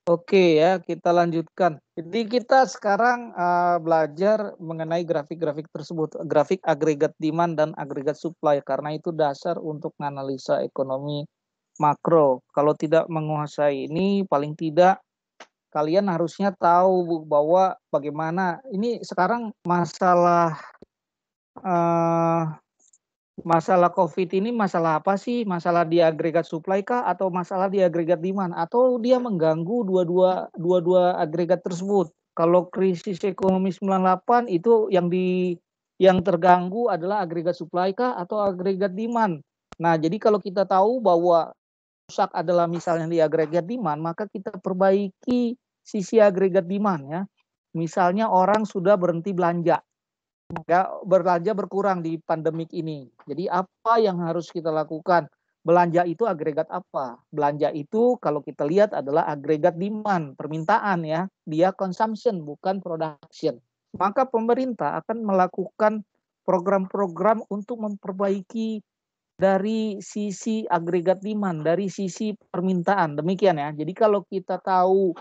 Oke ya, kita lanjutkan. Jadi kita sekarang belajar mengenai grafik-grafik tersebut, grafik agregat demand dan agregat supply, karena itu dasar untuk menganalisa ekonomi makro. Kalau tidak menguasai ini, paling tidak kalian harusnya tahu bahwa bagaimana ini sekarang eh, masalah COVID ini masalah apa sih? Masalah di agregat supply kah atau masalah di agregat demand atau dia mengganggu dua-dua agregat tersebut? Kalau krisis ekonomi 98 itu yang terganggu adalah agregat supply kah atau agregat demand. Nah, jadi kalau kita tahu bahwa rusak adalah misalnya di agregat demand, maka kita perbaiki sisi agregat demand ya. Misalnya orang sudah berhenti belanja, ya, belanja berkurang di pandemik ini. Jadi apa yang harus kita lakukan? Belanja itu agregat apa? Belanja itu kalau kita lihat adalah agregat demand, permintaan ya. Dia consumption bukan production. Maka pemerintah akan melakukan program-program untuk memperbaiki dari sisi agregat demand, dari sisi permintaan. Demikian ya. Jadi kalau kita tahu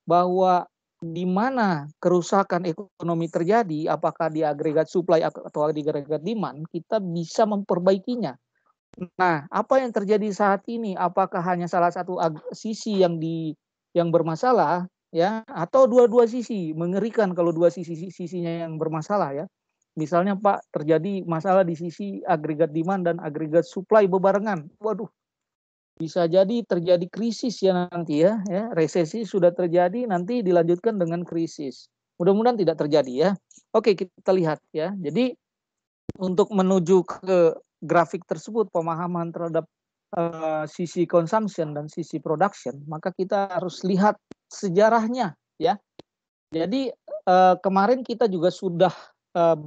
bahwa di mana kerusakan ekonomi terjadi, apakah di agregat supply atau di agregat demand, kita bisa memperbaikinya. Nah, apa yang terjadi saat ini? Apakah hanya salah satu sisi yang bermasalah, ya, atau dua-dua sisi? Mengerikan kalau dua sisinya yang bermasalah, ya. Misalnya, Pak, terjadi masalah di sisi agregat demand dan agregat supply bebarengan. Waduh, bisa jadi terjadi krisis ya nanti ya, resesi sudah terjadi nanti dilanjutkan dengan krisis. Mudah-mudahan tidak terjadi ya. Oke, kita lihat ya. Jadi untuk menuju ke grafik tersebut, pemahaman terhadap sisi consumption dan sisi production, maka kita harus lihat sejarahnya ya. Jadi kemarin kita juga sudah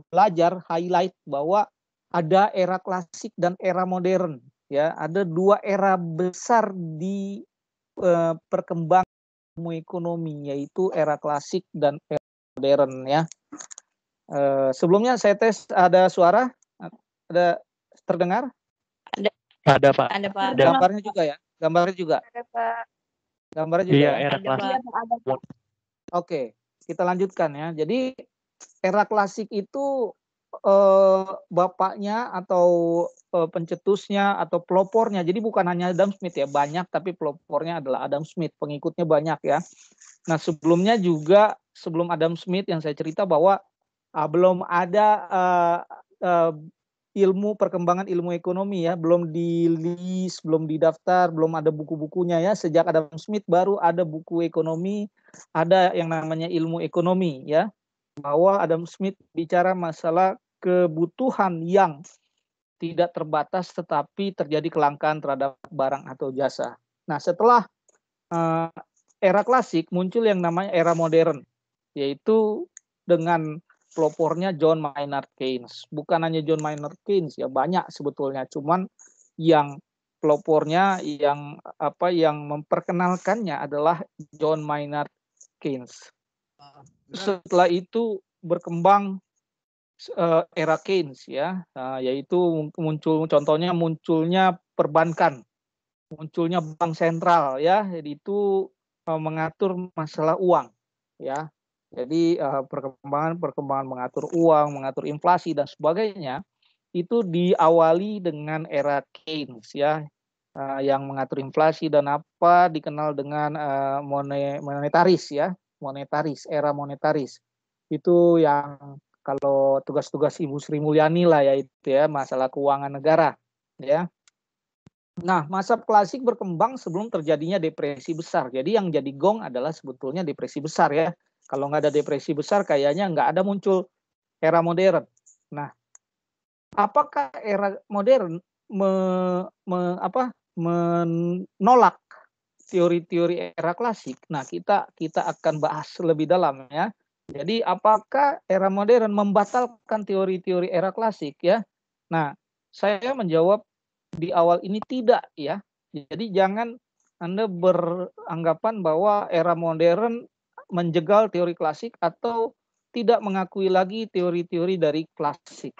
belajar highlight bahwa ada era klasik dan era modern ya, ada dua era besar di perkembangan ekonomi, yaitu era klasik dan era modern ya. Sebelumnya saya tes, ada suara, ada terdengar? Ada Pak. Ada Pak. Gambarnya juga ya, gambarnya juga. Ada Pak. Gambarnya juga Iya, ya. era Ada klasik. Pak. Oke, kita lanjutkan ya. Jadi era klasik itu bapaknya atau pencetusnya atau pelopornya. Jadi bukan hanya Adam Smith ya, banyak, tapi pelopornya adalah Adam Smith, pengikutnya banyak ya. Nah, sebelumnya juga sebelum Adam Smith yang saya cerita bahwa belum ada uh, perkembangan ilmu ekonomi ya, belum di list, belum didaftar, belum ada buku-bukunya ya. Sejak Adam Smith baru ada buku ekonomi, ada yang namanya ilmu ekonomi ya. Bahwa Adam Smith bicara masalah kebutuhan yang tidak terbatas tetapi terjadi kelangkaan terhadap barang atau jasa. Nah, setelah era klasik muncul yang namanya era modern, yaitu dengan pelopornya John Maynard Keynes. Bukan hanya John Maynard Keynes ya, banyak sebetulnya, cuman yang pelopornya yang memperkenalkannya adalah John Maynard Keynes. Setelah itu berkembang era Keynes ya, yaitu munculnya perbankan, munculnya bank sentral ya, jadi itu mengatur masalah uang ya. Jadi perkembangan mengatur uang, mengatur inflasi dan sebagainya itu diawali dengan era Keynes ya, yang mengatur inflasi dan apa dikenal dengan monetaris ya, era monetaris. Itu yang kalau tugas-tugas Ibu Sri Mulyani lah ya, itu ya, masalah keuangan negara ya. Nah, masa klasik berkembang sebelum terjadinya depresi besar. Jadi yang jadi gong adalah sebetulnya depresi besar ya. Kalau nggak ada depresi besar, kayaknya nggak ada muncul era modern. Nah, apakah era modern menolak teori-teori era klasik? Nah, kita akan bahas lebih dalam ya. Jadi, apakah era modern membatalkan teori-teori era klasik ya? Nah, saya menjawab di awal ini tidak ya. Jadi jangan Anda beranggapan bahwa era modern menjegal teori klasik atau tidak mengakui lagi teori-teori dari klasik.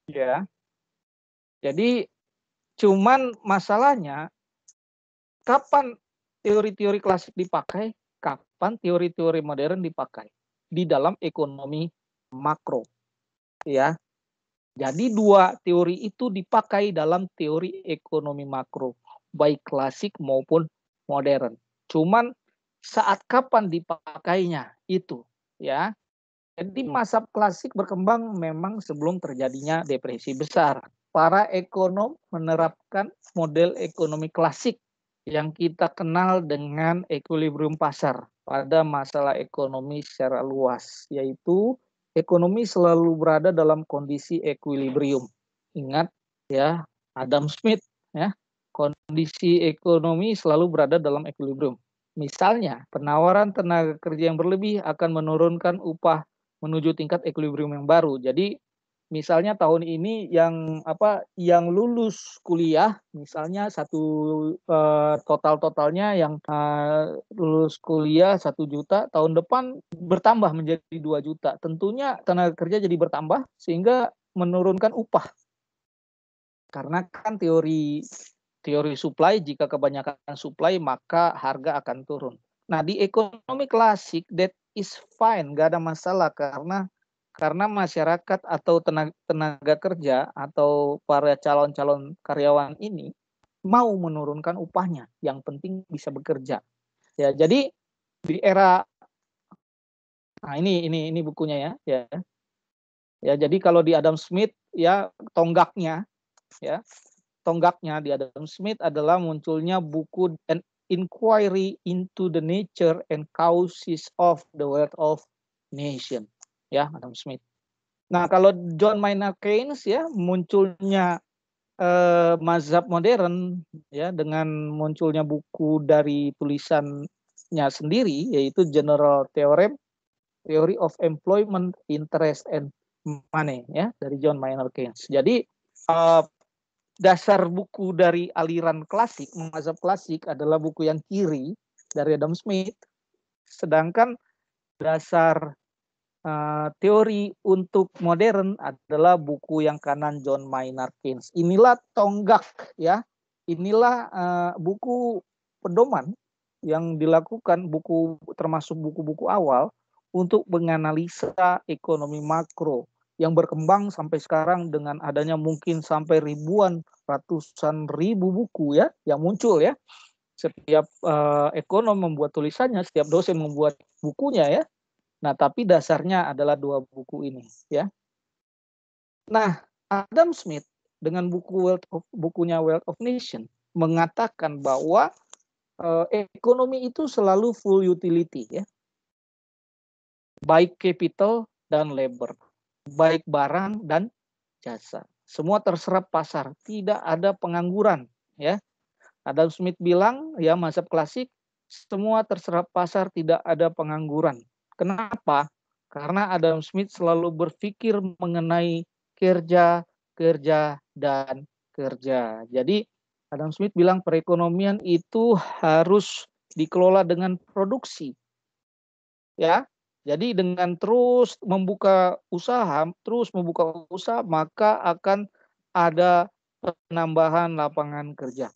Ya. Jadi cuman masalahnya kapan teori-teori klasik dipakai kapan teori-teori modern dipakai di dalam ekonomi makro, ya. Jadi dua teori itu dipakai dalam teori ekonomi makro, baik klasik maupun modern. Cuman saat kapan dipakainya itu, ya. Jadi masa klasik berkembang memang sebelum terjadinya depresi besar. Para ekonom menerapkan model ekonomi klasik yang kita kenal dengan equilibrium pasar pada masalah ekonomi secara luas, yaitu ekonomi selalu berada dalam kondisi equilibrium. Ingat ya, Adam Smith ya, kondisi ekonomi selalu berada dalam equilibrium. Misalnya, penawaran tenaga kerja yang berlebih akan menurunkan upah menuju tingkat equilibrium yang baru. Jadi misalnya tahun ini yang lulus kuliah misalnya totalnya yang lulus kuliah 1 juta, tahun depan bertambah menjadi 2 juta. Tentunya tenaga kerja jadi bertambah sehingga menurunkan upah. Karena kan teori supply, jika kebanyakan supply maka harga akan turun. Nah, di ekonomi klasik that is fine, nggak ada masalah karena masyarakat atau tenaga kerja atau para calon-calon karyawan ini mau menurunkan upahnya, yang penting bisa bekerja. Ya, jadi di era ini bukunya ya. Ya, jadi kalau di Adam Smith ya tonggaknya di Adam Smith adalah munculnya buku An Inquiry into the Nature and Causes of the Wealth of Nation, ya, Adam Smith. Nah, kalau John Maynard Keynes ya munculnya mazhab modern ya dengan munculnya buku dari tulisannya sendiri yaitu General Theory of Employment, Interest and Money ya dari John Maynard Keynes. Jadi dasar buku dari aliran klasik, mazhab klasik adalah buku yang kiri dari Adam Smith, sedangkan dasar teori untuk modern adalah buku yang kanan John Maynard Keynes. Inilah tonggak ya, inilah buku pedoman yang dilakukan termasuk buku-buku awal untuk menganalisa ekonomi makro yang berkembang sampai sekarang dengan adanya mungkin sampai ratusan ribu buku ya yang muncul ya. Setiap ekonom membuat tulisannya, setiap dosen membuat bukunya ya. Nah, tapi dasarnya adalah dua buku ini ya. Nah, Adam Smith dengan bukunya Wealth of Nation mengatakan bahwa ekonomi itu selalu full utility ya. Baik capital dan labor, baik barang dan jasa. Semua terserap pasar, tidak ada pengangguran ya. Adam Smith bilang ya mazhab klasik semua terserap pasar, tidak ada pengangguran. Kenapa? Karena Adam Smith selalu berpikir mengenai kerja, dan kerja. Jadi Adam Smith bilang perekonomian itu harus dikelola dengan produksi. Ya. Jadi dengan terus membuka usaha, maka akan ada penambahan lapangan kerja.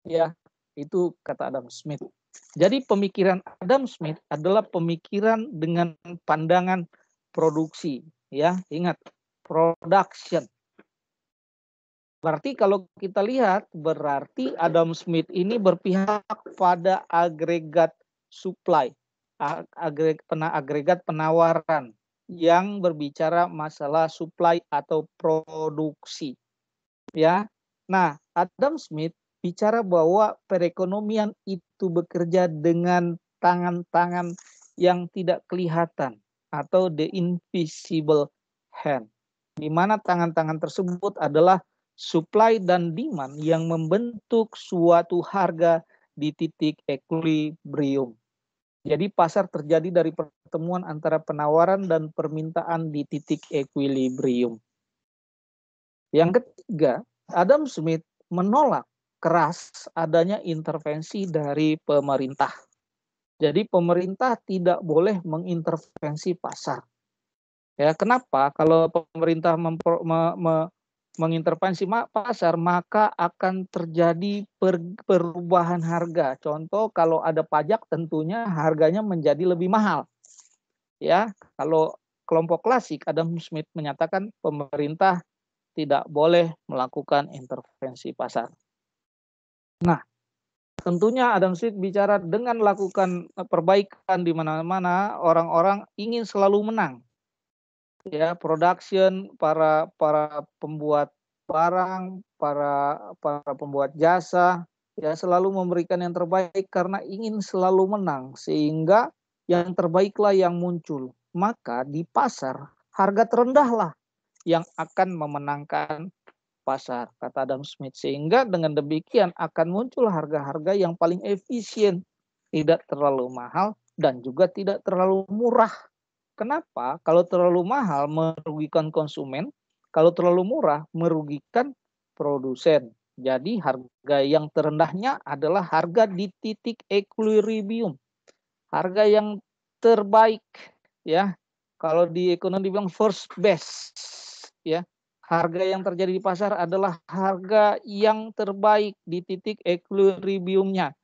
Ya, itu kata Adam Smith. Jadi pemikiran Adam Smith adalah pemikiran dengan pandangan produksi, ya. Ingat, production. Berarti kalau kita lihat, berarti Adam Smith ini berpihak pada agregat supply, agregat penawaran yang berbicara masalah supply atau produksi. Ya. Nah, Adam Smith bicara bahwa perekonomian itu bekerja dengan tangan-tangan yang tidak kelihatan atau the invisible hand. Di mana tangan-tangan tersebut adalah supply dan demand yang membentuk suatu harga di titik equilibrium. Jadi pasar terjadi dari pertemuan antara penawaran dan permintaan di titik equilibrium. Yang ketiga, Adam Smith menolak keras adanya intervensi dari pemerintah. Jadi pemerintah tidak boleh mengintervensi pasar. Ya, kenapa? Kalau pemerintah mengintervensi pasar, maka akan terjadi perubahan harga. Contoh, kalau ada pajak tentunya harganya menjadi lebih mahal. Ya, kalau kelompok klasik, Adam Smith menyatakan pemerintah tidak boleh melakukan intervensi pasar. Nah, tentunya Adam Smith bicara dengan melakukan perbaikan di mana-mana, orang-orang ingin selalu menang. Ya, production, para pembuat barang, para pembuat jasa, ya selalu memberikan yang terbaik karena ingin selalu menang, sehingga yang terbaiklah yang muncul. Maka di pasar harga terendahlah yang akan memenangkan pasar, kata Adam Smith. Sehingga dengan demikian akan muncul harga-harga yang paling efisien, tidak terlalu mahal dan juga tidak terlalu murah. Kenapa? Kalau terlalu mahal merugikan konsumen, kalau terlalu murah merugikan produsen. Jadi harga yang terendahnya adalah harga di titik equilibrium. Harga yang terbaik, ya. Kalau di ekonomi bilang first best, ya. Harga yang terjadi di pasar adalah harga yang terbaik di titik equilibriumnya,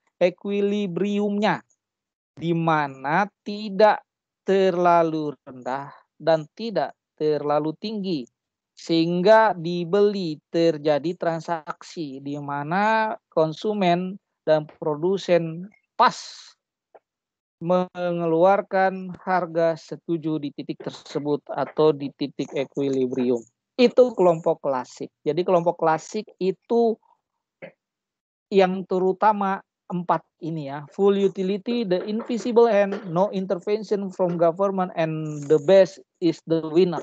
di mana tidak terlalu rendah dan tidak terlalu tinggi, sehingga dibeli terjadi transaksi di mana konsumen dan produsen pas mengeluarkan harga setuju di titik tersebut atau di titik equilibrium. Itu kelompok klasik. Jadi kelompok klasik itu yang terutama 4 ini ya, full utility, the invisible hand, no intervention from government, and the best is the winner.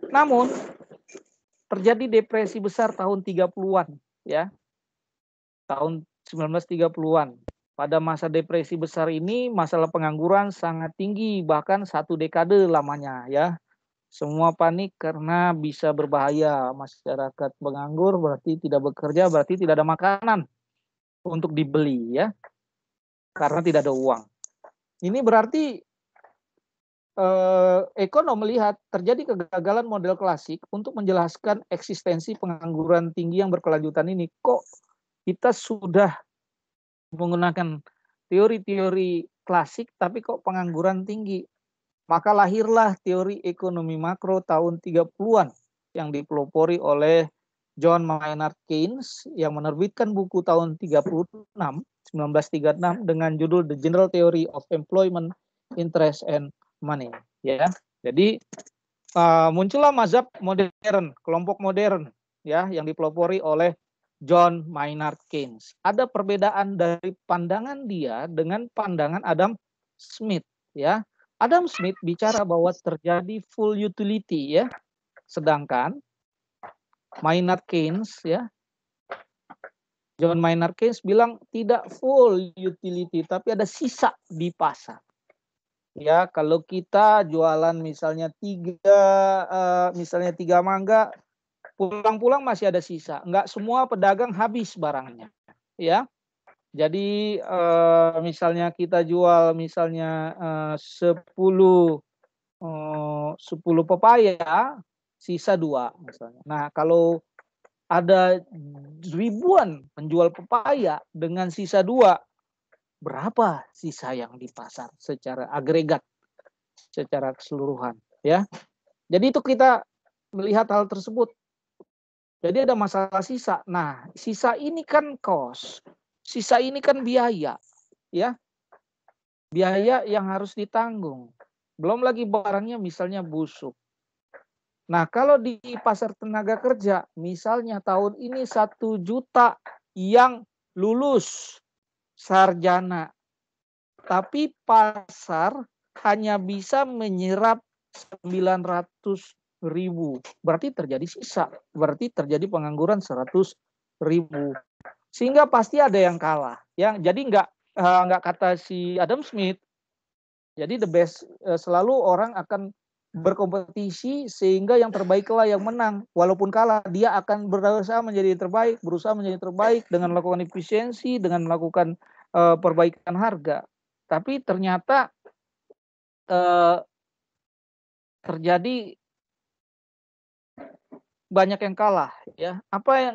Namun terjadi depresi besar tahun 30-an ya. Tahun 1930-an. Pada masa depresi besar ini masalah pengangguran sangat tinggi, bahkan 1 dekade lamanya ya. Semua panik karena bisa berbahaya. Masyarakat menganggur berarti tidak bekerja, berarti tidak ada makanan untuk dibeli ya, karena tidak ada uang. Ini berarti ekonom melihat terjadi kegagalan model klasik untuk menjelaskan eksistensi pengangguran tinggi yang berkelanjutan ini. Kok kita sudah menggunakan teori-teori klasik tapi kok pengangguran tinggi? Maka lahirlah teori ekonomi makro tahun 30-an yang dipelopori oleh John Maynard Keynes yang menerbitkan buku tahun 1936 dengan judul The General Theory of Employment, Interest and Money. Ya, jadi muncullah mazhab modern, kelompok modern, ya, yang dipelopori oleh John Maynard Keynes. Ada perbedaan dari pandangan dia dengan pandangan Adam Smith, ya. Adam Smith bicara bahwa terjadi full utility, ya, sedangkan Maynard Keynes, ya, John Maynard Keynes bilang tidak full utility, tapi ada sisa di pasar. Ya, kalau kita jualan misalnya tiga mangga, pulang-pulang masih ada sisa. Enggak semua pedagang habis barangnya. Ya, jadi misalnya kita jual misalnya 10 pepaya, sisa 2 misalnya. Nah, kalau ada ribuan penjual pepaya dengan sisa 2, berapa sisa yang di pasar secara agregat, secara keseluruhan, ya. Jadi itu kita melihat hal tersebut. Jadi ada masalah sisa. Nah, sisa ini kan cost. Sisa ini kan biaya, ya. Biaya yang harus ditanggung. Belum lagi barangnya misalnya busuk. Nah, kalau di pasar tenaga kerja, misalnya tahun ini 1 juta yang lulus sarjana, tapi pasar hanya bisa menyerap 900.000. Berarti terjadi sisa, berarti terjadi pengangguran 100.000. Sehingga pasti ada yang kalah. Ya, jadi nggak kata si Adam Smith. Jadi the best, selalu orang akan berkompetisi sehingga yang terbaiklah yang menang. Walaupun kalah, dia akan berusaha menjadi terbaik, dengan melakukan efisiensi, dengan melakukan perbaikan harga. Tapi ternyata terjadi banyak yang kalah ya.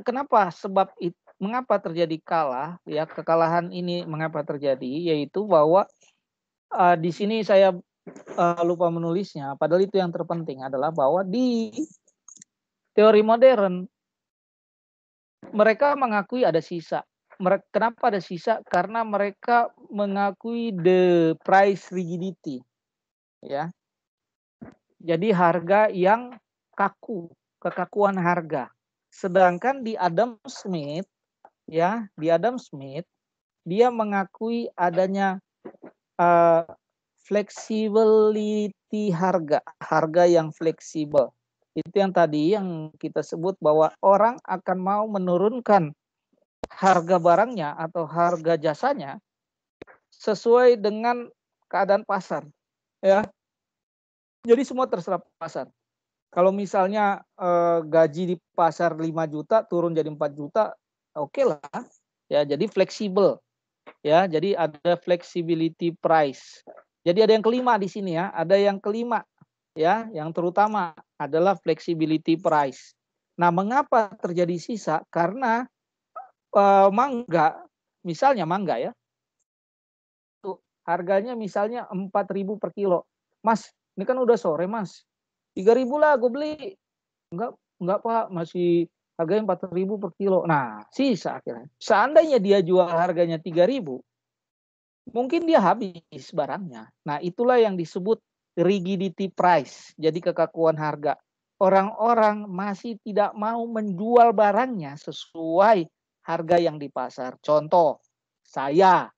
Kenapa mengapa terjadi kalah ya, kekalahan ini mengapa terjadi, yaitu bahwa di sini saya lupa menulisnya, padahal itu yang terpenting adalah bahwa di teori modern mereka mengakui ada sisa. Kenapa ada sisa? Karena mereka mengakui the price rigidity ya. Jadi harga yang kaku, kekakuan harga. Sedangkan di Adam Smith ya, dia mengakui adanya flexibility harga yang fleksibel. Itu yang tadi yang kita sebut bahwa orang akan mau menurunkan harga barangnya atau harga jasanya sesuai dengan keadaan pasar ya. Jadi semua terserah pasar. Kalau misalnya gaji di pasar 5 juta turun jadi 4 juta, oke lah. Ya, jadi fleksibel. Ya, jadi ada flexibility price. Jadi ada yang kelima di sini ya, ada yang kelima ya, yang terutama adalah flexibility price. Nah, mengapa terjadi sisa? Karena misalnya mangga ya, tuh harganya misalnya 4.000 per kilo. Mas, ini kan udah sore mas, 3.000 lah gue beli. Enggak Pak, masih harganya 4.000 per kilo. Nah, sisa akhirnya. Seandainya dia jual harganya 3.000, mungkin dia habis barangnya. Nah, itulah yang disebut rigidity price. Jadi kekakuan harga. Orang-orang masih tidak mau menjual barangnya sesuai harga yang di pasar. Contoh, saya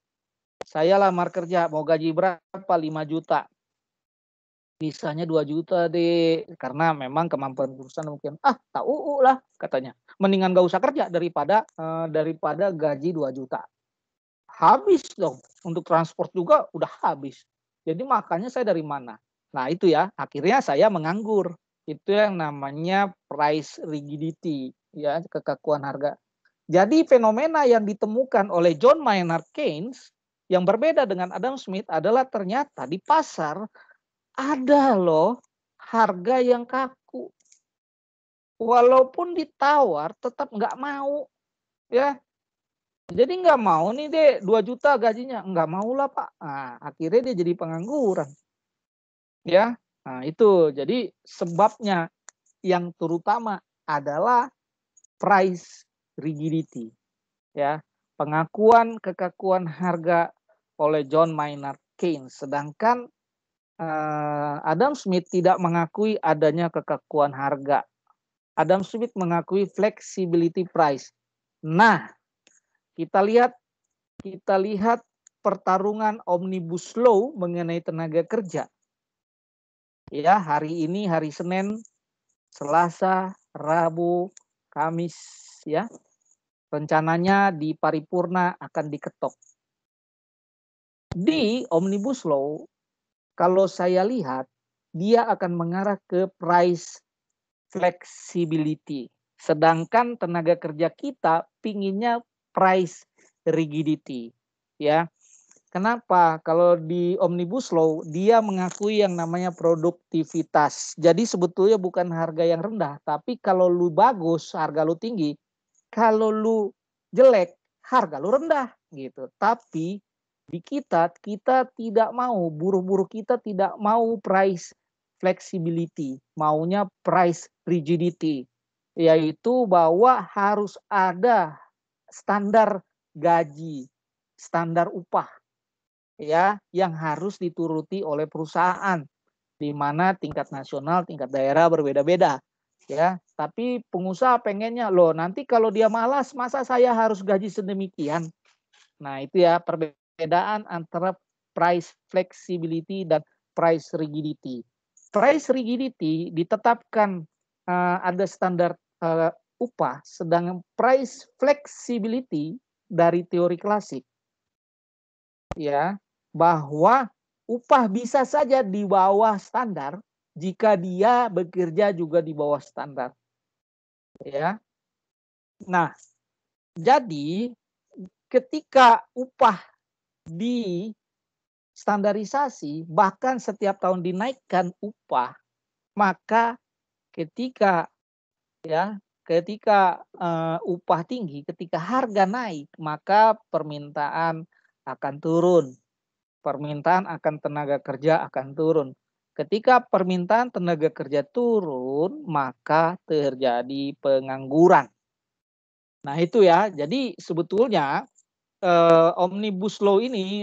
lamar kerja, mau gaji berapa? 5 juta. Bisanya 2 juta deh, karena memang kemampuan perusahaan mungkin tak lah katanya, mendingan gak usah kerja daripada gaji 2 juta, habis dong, untuk transport juga udah habis, jadi makanya saya dari mana. Nah itu ya, akhirnya saya menganggur. Itu yang namanya price rigidity ya, kekakuan harga. Jadi fenomena yang ditemukan oleh John Maynard Keynes yang berbeda dengan Adam Smith adalah ternyata di pasar ada loh harga yang kaku. Walaupun ditawar tetap nggak mau ya. Jadi nggak mau nih deh 2 juta gajinya. Nggak mau lah Pak. Nah, akhirnya dia jadi pengangguran. Ya. Nah itu. Jadi sebabnya yang terutama adalah price rigidity. Ya. Pengakuan kekakuan harga oleh John Maynard Keynes. Sedangkan Adam Smith tidak mengakui adanya kekakuan harga. Adam Smith mengakui flexibility price. Nah, kita lihat pertarungan Omnibus Law mengenai tenaga kerja. Ya, hari ini hari Senin, Selasa, Rabu, Kamis ya. Rencananya di paripurna akan diketok. Di Omnibus Law, kalau saya lihat, dia akan mengarah ke price flexibility. Sedangkan tenaga kerja kita pinginnya price rigidity. Ya. Kenapa? Kalau di Omnibus Law, dia mengakui yang namanya produktivitas. Jadi sebetulnya bukan harga yang rendah, tapi kalau lu bagus, harga lu tinggi. Kalau lu jelek, harga lu rendah gitu. Tapi di kita tidak mau, buruh-buruh kita tidak mau price flexibility, maunya price rigidity, yaitu bahwa harus ada standar gaji, standar upah ya yang harus dituruti oleh perusahaan, di mana tingkat nasional, tingkat daerah berbeda-beda ya. Tapi pengusaha pengennya loh nanti kalau dia malas masa saya harus gaji sedemikian. Nah itu ya perbedaan antara price flexibility dan price rigidity. Price rigidity ditetapkan ada standar upah, sedangkan price flexibility dari teori klasik ya bahwa upah bisa saja di bawah standar jika dia bekerja juga di bawah standar ya. Nah, jadi ketika upah di standarisasi bahkan setiap tahun dinaikkan upah, maka ketika Ya, ketika upah tinggi, ketika harga naik, maka permintaan akan turun. Permintaan akan tenaga kerja akan turun. Ketika permintaan tenaga kerja turun, maka terjadi pengangguran. Nah, itu ya. Jadi sebetulnya Omnibus Law ini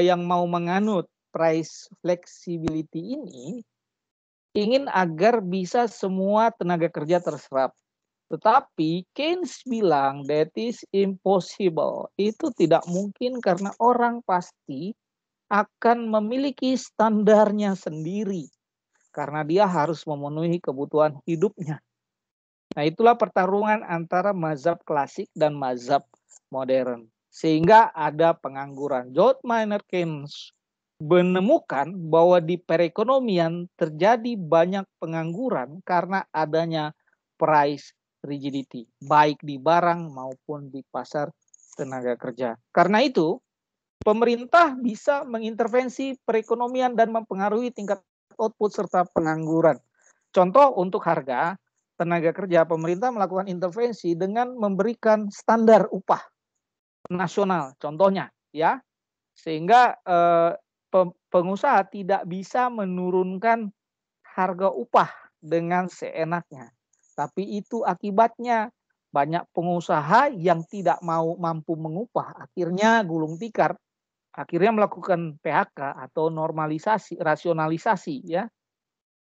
yang mau menganut price flexibility ini ingin agar bisa semua tenaga kerja terserap. Tetapi Keynes bilang that is impossible. Itu tidak mungkin karena orang pasti akan memiliki standarnya sendiri. Karena dia harus memenuhi kebutuhan hidupnya. Nah, itulah pertarungan antara mazhab klasik dan mazhab modern. Sehingga ada pengangguran. John Maynard Keynes menemukan bahwa di perekonomian terjadi banyak pengangguran karena adanya price rigidity, baik di barang maupun di pasar tenaga kerja. Karena itu, pemerintah bisa mengintervensi perekonomian dan mempengaruhi tingkat output serta pengangguran. Contoh untuk harga tenaga kerja, pemerintah melakukan intervensi dengan memberikan standar upah nasional, contohnya, ya, sehingga pengusaha tidak bisa menurunkan harga upah dengan seenaknya. Tapi itu akibatnya banyak pengusaha yang tidak mampu mengupah, akhirnya gulung tikar, akhirnya melakukan PHK atau normalisasi, rasionalisasi, ya,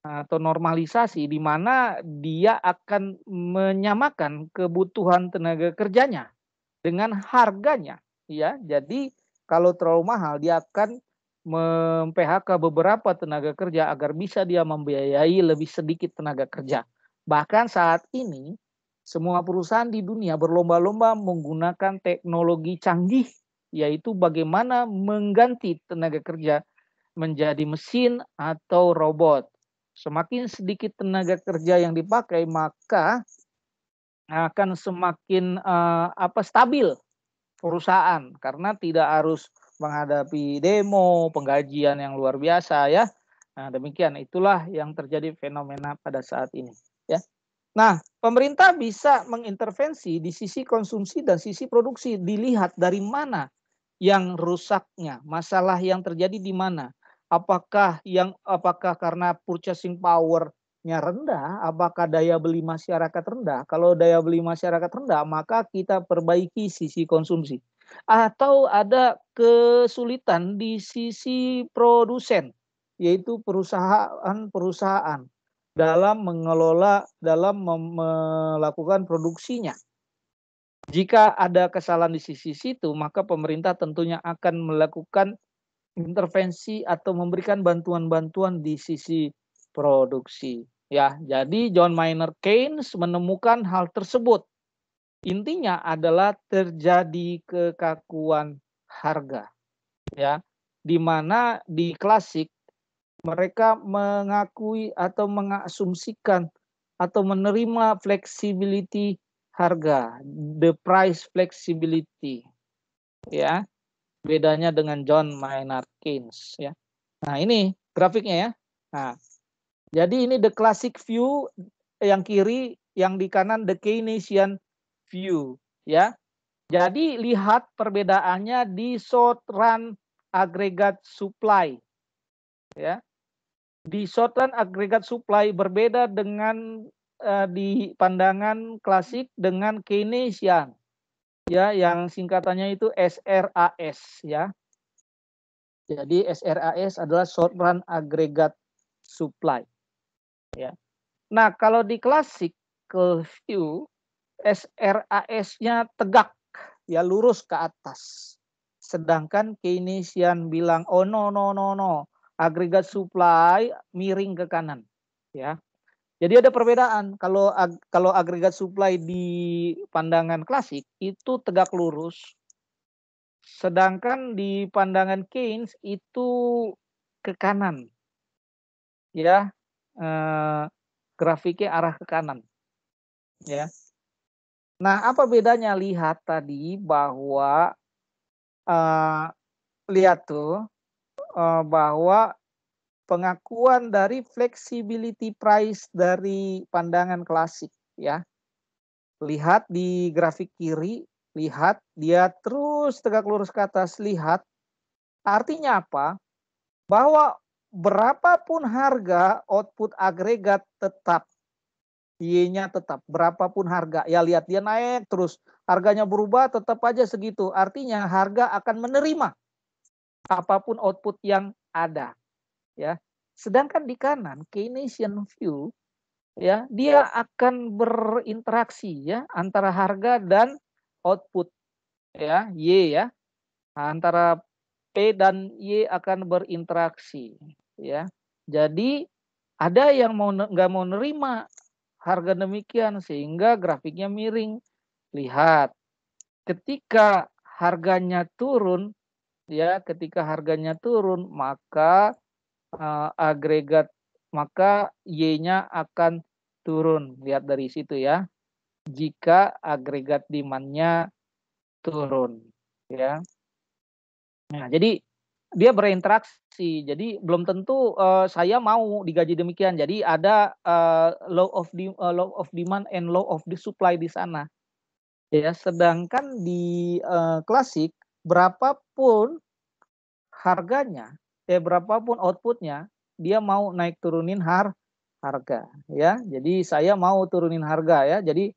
atau normalisasi di mana dia akan menyamakan kebutuhan tenaga kerjanya dengan harganya, ya. Jadi kalau terlalu mahal dia akan mem-PHK beberapa tenaga kerja agar bisa dia membiayai lebih sedikit tenaga kerja. Bahkan saat ini semua perusahaan di dunia berlomba-lomba menggunakan teknologi canggih, yaitu bagaimana mengganti tenaga kerja menjadi mesin atau robot. Semakin sedikit tenaga kerja yang dipakai, maka akan semakin stabil perusahaan karena tidak harus menghadapi demo, penggajian yang luar biasa, ya. Nah, demikian itulah yang terjadi fenomena pada saat ini, ya. Nah, pemerintah bisa mengintervensi di sisi konsumsi dan sisi produksi, dilihat dari mana yang rusaknya, masalah yang terjadi di mana. Apakah karena purchasing power-nya rendah, apakah daya beli masyarakat rendah? Kalau daya beli masyarakat rendah, maka kita perbaiki sisi konsumsi. Atau ada kesulitan di sisi produsen, yaitu perusahaan-perusahaan dalam melakukan produksinya. Jika ada kesalahan di sisi situ, maka pemerintah tentunya akan melakukan intervensi atau memberikan bantuan-bantuan di sisi produksi. Ya, jadi John Maynard Keynes menemukan hal tersebut. Intinya adalah terjadi kekakuan harga, ya, di mana di klasik mereka mengakui atau mengasumsikan atau menerima flexibility harga, the price flexibility, ya. Bedanya dengan John Maynard Keynes, ya. Nah, ini grafiknya, ya. Nah, jadi ini the classic view yang kiri, yang di kanan the Keynesian view, ya. Jadi lihat perbedaannya di short run aggregate supply, ya. Di short run aggregate supply berbeda dengan di pandangan klasik dengan Keynesian, ya, yang singkatannya itu SRAS, ya. Jadi SRAS adalah short run aggregate supply, ya. Nah, kalau di classical view SRAS-nya tegak, ya, lurus ke atas. Sedangkan Keynesian bilang oh no, aggregate supply miring ke kanan, ya. Jadi ada perbedaan. Kalau aggregate supply di pandangan klasik itu tegak lurus, sedangkan di pandangan Keynes itu ke kanan, ya. Grafiknya arah ke kanan, ya. Nah, apa bedanya? Lihat tadi bahwa lihat tuh bahwa pengakuan dari flexibility price dari pandangan klasik ya. Lihat di grafik kiri, lihat dia terus tegak lurus ke atas, lihat. Artinya apa? Bahwa berapapun harga output agregat tetap. Y-nya tetap. Berapapun harga. Ya lihat dia naik terus. Harganya berubah tetap aja segitu. Artinya harga akan menerima apapun output yang ada. Ya. Sedangkan di kanan, Keynesian view, ya dia akan berinteraksi ya antara harga dan output ya Y ya, antara P dan Y akan berinteraksi ya. Jadi ada yang nggak mau nerima harga demikian sehingga grafiknya miring. Lihat ketika harganya turun ya, ketika harganya turun maka agregat maka Y-nya akan turun. Lihat dari situ ya. Jika agregat demand-nya turun ya. Nah, jadi dia berinteraksi. Jadi belum tentu saya mau digaji demikian. Jadi ada law of demand and law of the supply di sana. Ya, sedangkan di klasik berapapun harganya, berapapun outputnya, dia mau naik turunin harga ya. Jadi saya mau turunin harga ya. Jadi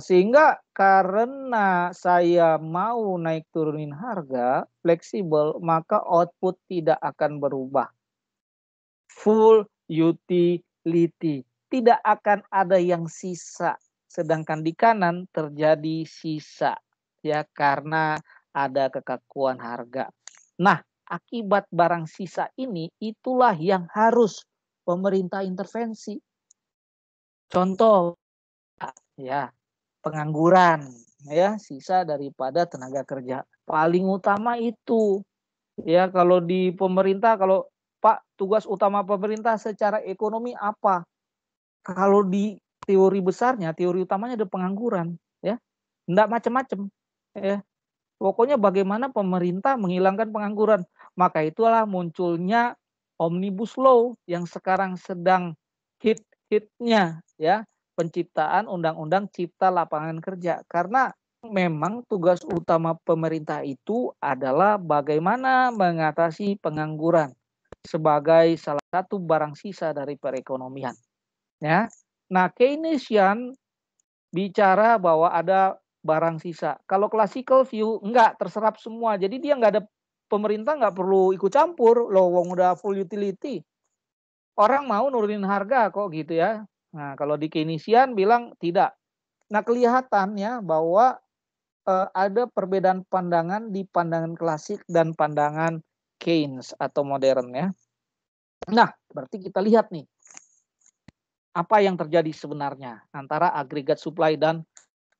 sehingga karena saya mau naik turunin harga, fleksibel, maka output tidak akan berubah. Full utility. Tidak akan ada yang sisa. Sedangkan di kanan terjadi sisa ya karena ada kekakuan harga. Nah, akibat barang sisa ini itulah yang harus pemerintah intervensi. Contoh ya, pengangguran ya, sisa daripada tenaga kerja. Paling utama itu. Ya, kalau di pemerintah, kalau Pak, tugas utama pemerintah secara ekonomi apa? Kalau di teori besarnya, teori utamanya ada pengangguran, ya. Enggak macam-macam, ya. Pokoknya bagaimana pemerintah menghilangkan pengangguran. Maka itulah munculnya Omnibus Law yang sekarang sedang hit-hitnya ya, penciptaan undang-undang cipta lapangan kerja. Karena memang tugas utama pemerintah itu adalah bagaimana mengatasi pengangguran sebagai salah satu barang sisa dari perekonomian. Ya. Nah, Keynesian bicara bahwa ada barang sisa. Kalau classical view enggak terserap semua. Jadi dia enggak ada, pemerintah enggak perlu ikut campur. Loh, wong udah full utility. Orang mau nurunin harga kok gitu ya. Nah, kalau di Keynesian bilang tidak. Nah, kelihatan ya bahwa ada perbedaan pandangan di pandangan klasik dan pandangan Keynes atau modern ya. Nah, berarti kita lihat nih apa yang terjadi sebenarnya antara agregat supply dan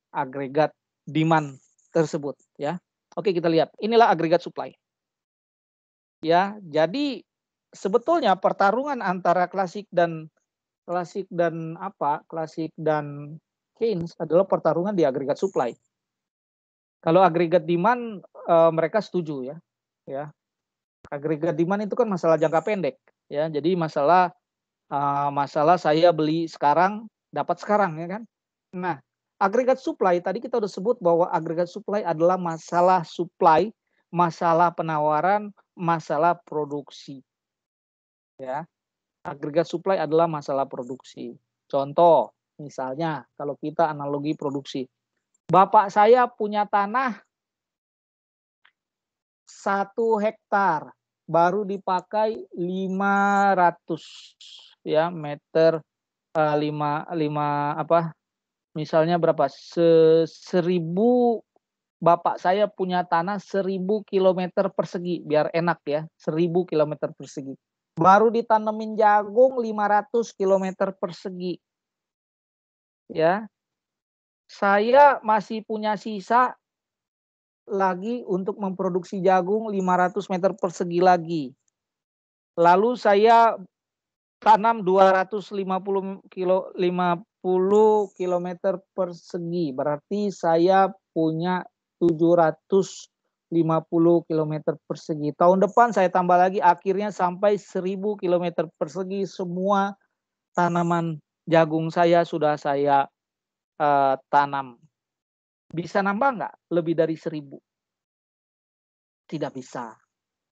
agregat demand tersebut ya. Oke, kita lihat. Inilah agregat supply. Ya, jadi sebetulnya pertarungan antara klasik dan Keynes adalah pertarungan di agregat supply. Kalau agregat demand mereka setuju ya. Ya. Agregat demand itu kan masalah jangka pendek ya. Jadi masalah saya beli sekarang dapat sekarang ya kan. Nah, agregat supply tadi kita udah sebut bahwa agregat supply adalah masalah supply, masalah penawaran, masalah produksi. Ya. Agregat supply adalah masalah produksi. Contoh, misalnya kalau kita analogi produksi. Bapak saya punya tanah 1 hektar, baru dipakai 500 ya meter, 5 apa misalnya berapa, 1000, bapak saya punya tanah 1000 kilometer persegi, biar enak ya, 1000 kilometer persegi. Baru ditanemin jagung 500 kilometer persegi. Ya. Saya masih punya sisa lagi untuk memproduksi jagung 500 meter persegi lagi. Lalu saya tanam 250 kilometer persegi. Berarti saya punya 750 km persegi. Tahun depan saya tambah lagi, akhirnya sampai 1000 km persegi. Semua tanaman jagung saya sudah saya tanam. Bisa nambah nggak lebih dari 1000? Tidak bisa.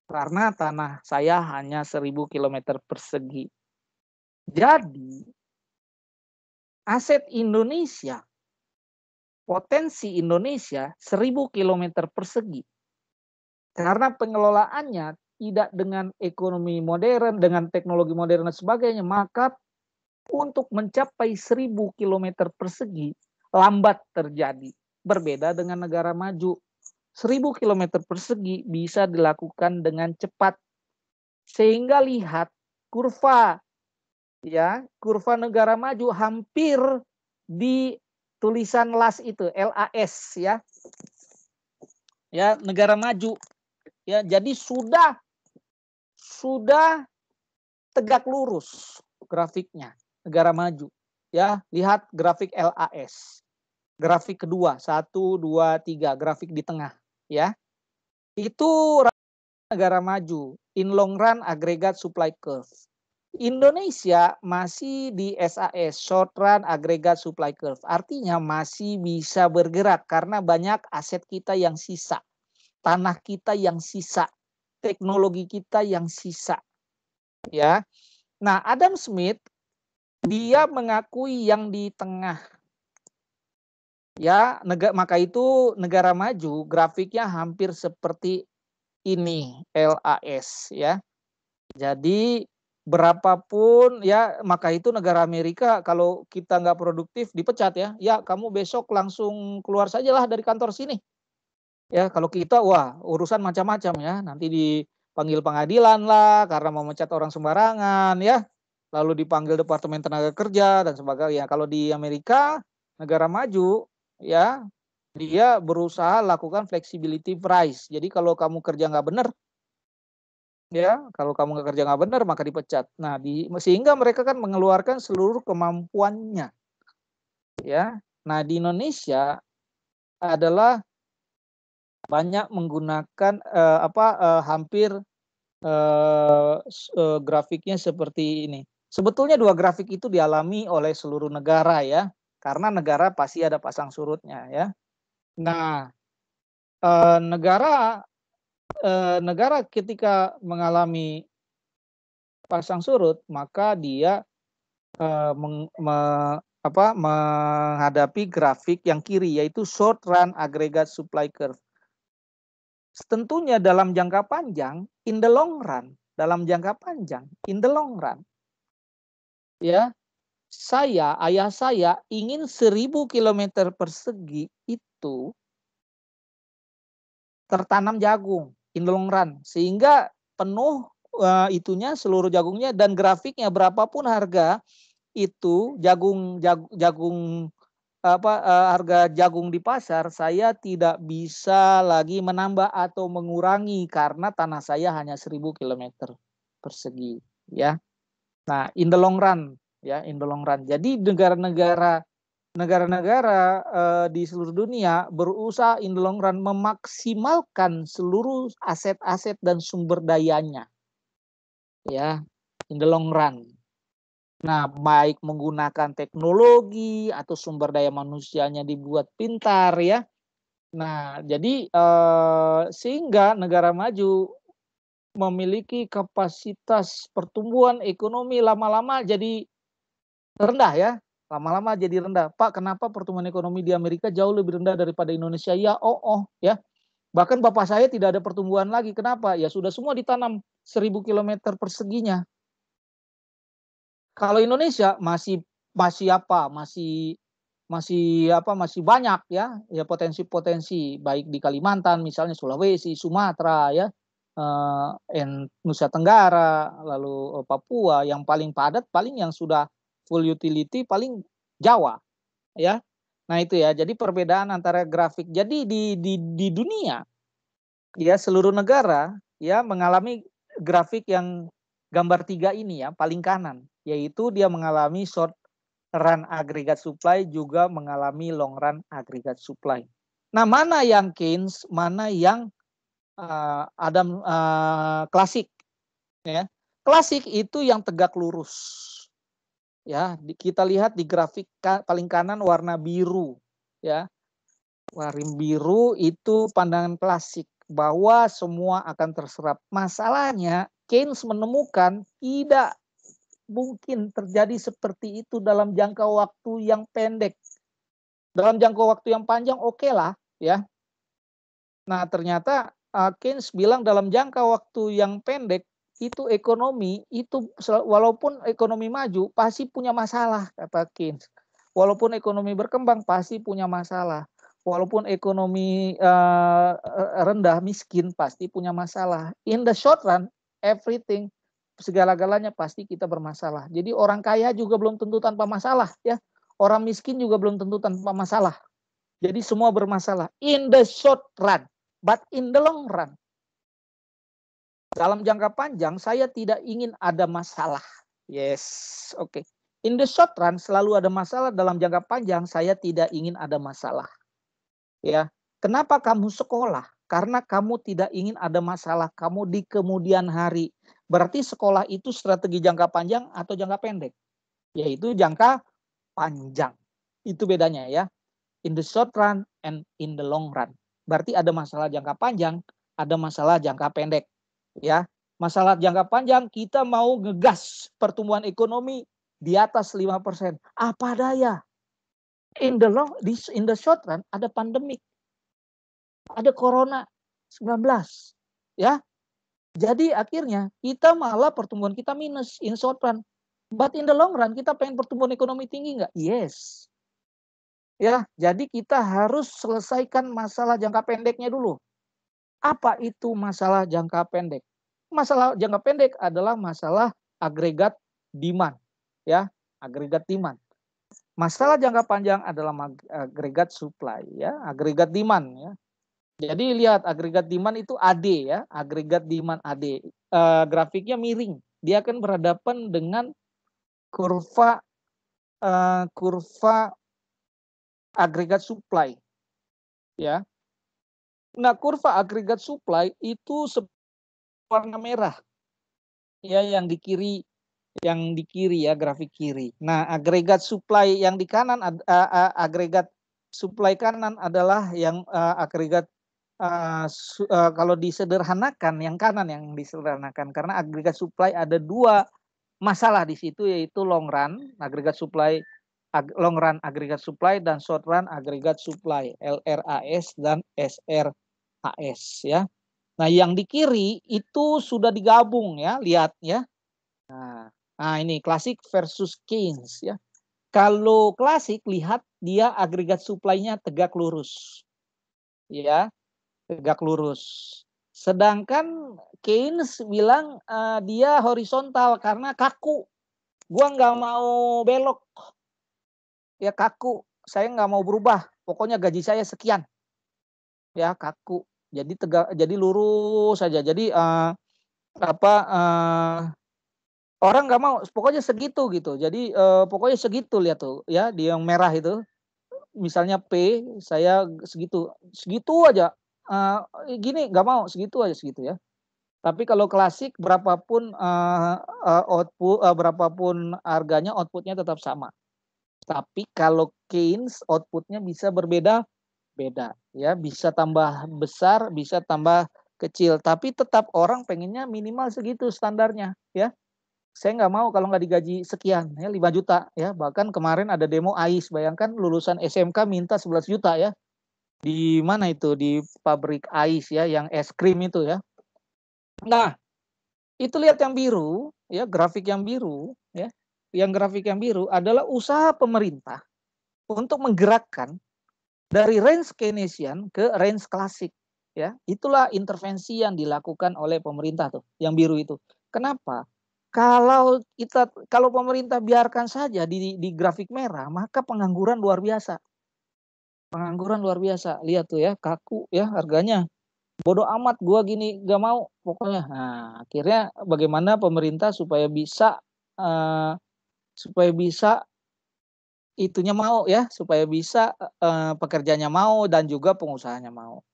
Karena tanah saya hanya 1000 km persegi. Jadi, aset Indonesia, potensi Indonesia 1000 km persegi. Karena pengelolaannya tidak dengan ekonomi modern, dengan teknologi modern dan sebagainya, maka untuk mencapai 1000 km persegi lambat terjadi. Berbeda dengan negara maju. 1000 km persegi bisa dilakukan dengan cepat. Sehingga lihat kurva, ya, kurva negara maju hampir di tulisan LAS itu, LAS, ya. Ya, negara maju. Ya, jadi sudah tegak lurus grafiknya negara maju. Ya, lihat grafik LAS. Grafik kedua, 1, 2, 3, grafik di tengah, ya. Itu negara maju, in long run aggregate supply curve. Indonesia masih di SAS, short run aggregate supply curve. Artinya masih bisa bergerak karena banyak aset kita yang sisa, tanah kita yang sisa, teknologi kita yang sisa, ya. Nah, Adam Smith dia mengakui yang di tengah. Ya, maka itu negara maju grafiknya hampir seperti ini, LAS, ya. Jadi berapapun, ya, maka itu negara Amerika kalau kita nggak produktif dipecat, ya. Ya, kamu besok langsung keluar sajalah dari kantor sini. Ya, kalau kita wah urusan macam-macam, ya. Nanti dipanggil pengadilan lah karena memecat orang sembarangan, ya. Lalu dipanggil Departemen Tenaga Kerja dan sebagainya. Kalau di Amerika, negara maju, ya, dia berusaha lakukan flexibility price. Jadi kalau kamu kerja nggak benar, ya, kalau kamu nggak kerja nggak benar maka dipecat. Nah, sehingga mereka kan mengeluarkan seluruh kemampuannya, ya. Nah, di Indonesia adalah banyak menggunakan hampir grafiknya seperti ini. Sebetulnya dua grafik itu dialami oleh seluruh negara, ya, karena negara pasti ada pasang surutnya, ya. Nah, negara ketika mengalami pasang surut maka dia menghadapi grafik yang kiri, yaitu short run aggregate supply curve. Tentunya dalam jangka panjang, in the long run, dalam jangka panjang, in the long run, ya, ayah saya ingin 1000 km persegi itu tertanam jagung in the long run, sehingga penuh itunya seluruh jagungnya, dan grafiknya berapapun harga itu harga jagung di pasar, saya tidak bisa lagi menambah atau mengurangi karena tanah saya hanya 1000 km persegi, ya. Nah, in the long run, ya, in the long run. Jadi negara-negara di seluruh dunia berusaha in the long run memaksimalkan seluruh aset-aset dan sumber dayanya, ya, in the long run. Nah, baik menggunakan teknologi atau sumber daya manusianya dibuat pintar, ya. Nah, jadi sehingga negara maju memiliki kapasitas pertumbuhan ekonomi lama-lama jadi rendah, ya. Lama-lama jadi rendah. Pak, kenapa pertumbuhan ekonomi di Amerika jauh lebih rendah daripada Indonesia? Ya, ya. Bahkan bapak saya tidak ada pertumbuhan lagi. Kenapa? Ya sudah semua ditanam 1000 km perseginya. Kalau Indonesia masih banyak, ya potensi-potensi baik di Kalimantan misalnya, Sulawesi, Sumatera, ya, Nusa Tenggara, lalu Papua, yang paling padat paling yang sudah full utility paling Jawa, ya. Nah, itu, ya. Jadi perbedaan antara grafik. Jadi di dunia, ya, seluruh negara, ya, mengalami grafik yang gambar 3 ini, ya, paling kanan, yaitu dia mengalami short run aggregate supply, juga mengalami long run aggregate supply. Nah, mana yang Keynes, mana yang klasik, ya. Klasik itu yang tegak lurus, ya. Kita lihat di grafik paling kanan warna biru, ya. Warna biru itu pandangan klasik bahwa semua akan terserap. Masalahnya Keynes menemukan tidak mungkin terjadi seperti itu dalam jangka waktu yang pendek. Dalam jangka waktu yang panjang oke lah, ya. Nah, ternyata Keynes bilang dalam jangka waktu yang pendek itu ekonomi itu walaupun ekonomi maju pasti punya masalah, kata Keynes. Walaupun ekonomi berkembang pasti punya masalah. Walaupun ekonomi rendah miskin pasti punya masalah. In the short run everything, segala-galanya pasti kita bermasalah. Jadi orang kaya juga belum tentu tanpa masalah, ya. Orang miskin juga belum tentu tanpa masalah. Jadi semua bermasalah in the short run, but in the long run. Dalam jangka panjang saya tidak ingin ada masalah. Yes, oke. Okay. In the short run selalu ada masalah, dalam jangka panjang saya tidak ingin ada masalah. Ya. Kenapa kamu sekolah? Karena kamu tidak ingin ada masalah kamu di kemudian hari. Berarti sekolah itu strategi jangka panjang atau jangka pendek? Yaitu jangka panjang. Itu bedanya, ya. In the short run and in the long run. Berarti ada masalah jangka panjang, ada masalah jangka pendek, ya. Masalah jangka panjang kita mau ngegas pertumbuhan ekonomi di atas 5%. Apa daya? In the short run ada pandemik. Ada corona 19, ya. Jadi akhirnya kita malah pertumbuhan kita minus in short run. But in the long run kita pengen pertumbuhan ekonomi tinggi nggak? Yes. Ya, jadi kita harus selesaikan masalah jangka pendeknya dulu. Apa itu masalah jangka pendek? Masalah jangka pendek adalah masalah agregat demand, ya, agregat demand. Masalah jangka panjang adalah agregat supply, ya, agregat demand, ya. Jadi lihat agregat demand itu AD, ya, agregat demand AD. Grafiknya miring, dia akan berhadapan dengan kurva agregat supply, ya. Nah, kurva agregat supply itu warna merah, ya, yang di kiri ya, grafik kiri. Nah, agregat supply yang di kanan, agregat supply kanan adalah yang agregat kalau disederhanakan yang kanan yang disederhanakan, karena agregat supply ada dua masalah di situ, yaitu long run agregat supply, long run agregat supply, dan short run agregat supply, LRAS dan SRAS, ya. Nah, yang di kiri itu sudah digabung, ya, lihat, ya. Nah, ini klasik versus Keynes, ya. Kalau klasik lihat dia agregat supply-nya tegak lurus, ya, tegak lurus. Sedangkan Keynes bilang dia horizontal karena kaku. Gua nggak mau belok, ya, kaku. Saya nggak mau berubah. Pokoknya gaji saya sekian, ya, kaku. Jadi tegak, jadi lurus saja. Jadi orang nggak mau, pokoknya segitu gitu. Jadi pokoknya segitu, lihat tuh, ya, di yang merah itu. Misalnya P, saya segitu, segitu aja. Gini nggak mau, segitu aja, segitu, ya. Tapi kalau klasik berapapun berapapun harganya, outputnya tetap sama. Tapi kalau Keynes outputnya bisa berbeda-beda, ya, bisa tambah besar, bisa tambah kecil. Tapi tetap orang pengennya minimal segitu standarnya, ya. Saya nggak mau kalau nggak digaji sekian, ya, 5 juta, ya. Bahkan kemarin ada demo AIS, bayangkan lulusan SMK minta 11 juta, ya. Di mana itu? Di pabrik AIS, ya, yang es krim itu, ya. Nah, itu lihat yang biru, ya, grafik yang biru, ya. Yang grafik yang biru adalah usaha pemerintah untuk menggerakkan dari range Keynesian ke range klasik, ya. Itulah intervensi yang dilakukan oleh pemerintah tuh, yang biru itu. Kenapa? Kalau pemerintah biarkan saja di grafik merah, maka pengangguran luar biasa. Pengangguran luar biasa. Lihat tuh, ya, kaku, ya, harganya. Bodoh amat, gua gini gak mau pokoknya. Nah, akhirnya bagaimana pemerintah supaya bisa itunya mau, ya, supaya bisa pekerjanya mau dan juga pengusahanya mau.